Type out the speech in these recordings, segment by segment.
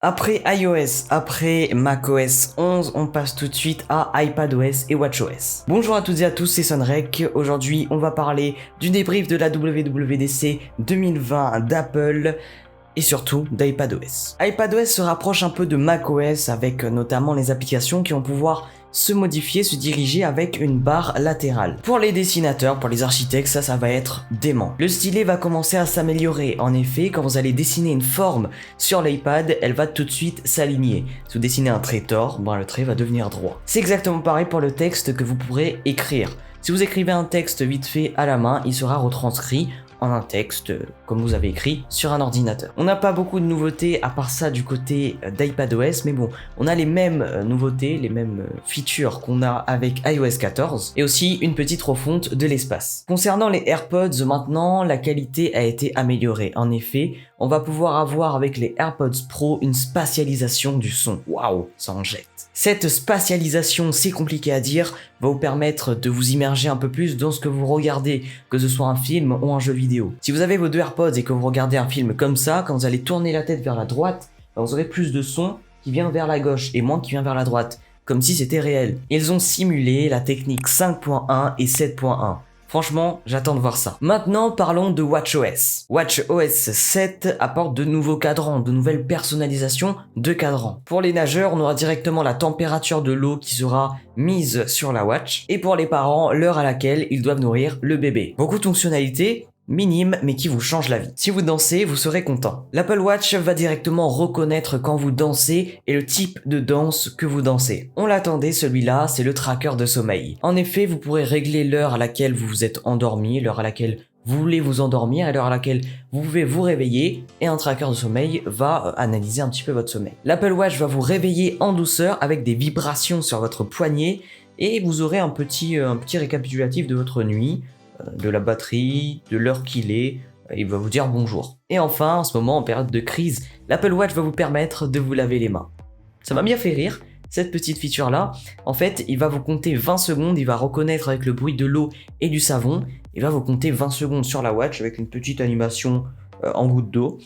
Après iOS, après macOS 11, on passe tout de suite à iPadOS et watchOS. Bonjour à toutes et à tous, c'est Sonrek. Aujourd'hui, on va parler du débrief de la WWDC 2020 d'Apple et surtout d'iPadOS. iPadOS se rapproche un peu de macOS avec notamment les applications qui vont pouvoir se modifier, se diriger avec une barre latérale. Pour les dessinateurs, pour les architectes, ça va être dément. Le stylet va commencer à s'améliorer. En effet, quand vous allez dessiner une forme sur l'iPad, elle va tout de suite s'aligner. Si vous dessinez un trait tort, le trait va devenir droit. C'est exactement pareil pour le texte que vous pourrez écrire. Si vous écrivez un texte vite fait à la main, il sera retranscrit en un texte, comme vous avez écrit, sur un ordinateur. On n'a pas beaucoup de nouveautés à part ça du côté d'iPadOS, mais bon, on a les mêmes nouveautés, les mêmes features qu'on a avec iOS 14, et aussi une petite refonte de l'espace. Concernant les AirPods, maintenant, la qualité a été améliorée. En effet, on va pouvoir avoir avec les AirPods Pro une spatialisation du son. Waouh, ça en jette. Cette spatialisation, c'est compliqué à dire, va vous permettre de vous immerger un peu plus dans ce que vous regardez, que ce soit un film ou un jeu vidéo. Si vous avez vos deux AirPods et que vous regardez un film comme ça, quand vous allez tourner la tête vers la droite, vous aurez plus de son qui vient vers la gauche et moins qui vient vers la droite, comme si c'était réel. Ils ont simulé la technique 5.1 et 7.1. Franchement, j'attends de voir ça. Maintenant, parlons de watchOS. watchOS 7 apporte de nouveaux cadrans, de nouvelles personnalisations de cadrans. Pour les nageurs, on aura directement la température de l'eau qui sera mise sur la watch. Et pour les parents, l'heure à laquelle ils doivent nourrir le bébé. Beaucoup de fonctionnalités, minime mais qui vous change la vie. Si vous dansez, vous serez content. L'Apple Watch va directement reconnaître quand vous dansez et le type de danse que vous dansez. On l'attendait, celui-là, c'est le tracker de sommeil. En effet, vous pourrez régler l'heure à laquelle vous vous êtes endormi, l'heure à laquelle vous voulez vous endormir, et l'heure à laquelle vous pouvez vous réveiller, et un tracker de sommeil va analyser un petit peu votre sommeil. L'Apple Watch va vous réveiller en douceur avec des vibrations sur votre poignet, et vous aurez un petit récapitulatif de votre nuit, de la batterie, de l'heure qu'il est, il va vous dire bonjour. Et enfin, en ce moment, en période de crise, l'Apple Watch va vous permettre de vous laver les mains. Ça m'a bien fait rire, cette petite feature-là. En fait, il va vous compter 20 secondes, il va reconnaître avec le bruit de l'eau et du savon, il va vous compter 20 secondes sur la watch avec une petite animation en goutte d'eau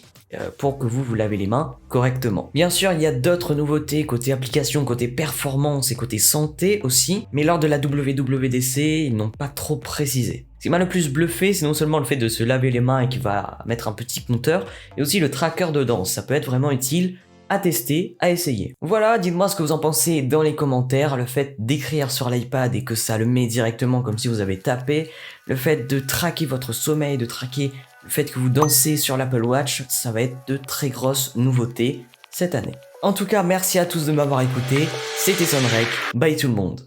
pour que vous lavez les mains correctement. Bien sûr, il y a d'autres nouveautés côté application, côté performance et côté santé aussi, mais lors de la WWDC, ils n'ont pas trop précisé. Ce qui m'a le plus bluffé, c'est non seulement le fait de se laver les mains et qu'il va mettre un petit compteur, mais aussi le tracker de danse. Ça peut être vraiment utile à tester, à essayer. Voilà, dites-moi ce que vous en pensez dans les commentaires. Le fait d'écrire sur l'iPad et que ça le met directement comme si vous avez tapé, le fait de traquer votre sommeil, de traquer le fait que vous dansez sur l'Apple Watch, ça va être de très grosses nouveautés cette année. En tout cas, merci à tous de m'avoir écouté. C'était Sonrek. Bye tout le monde.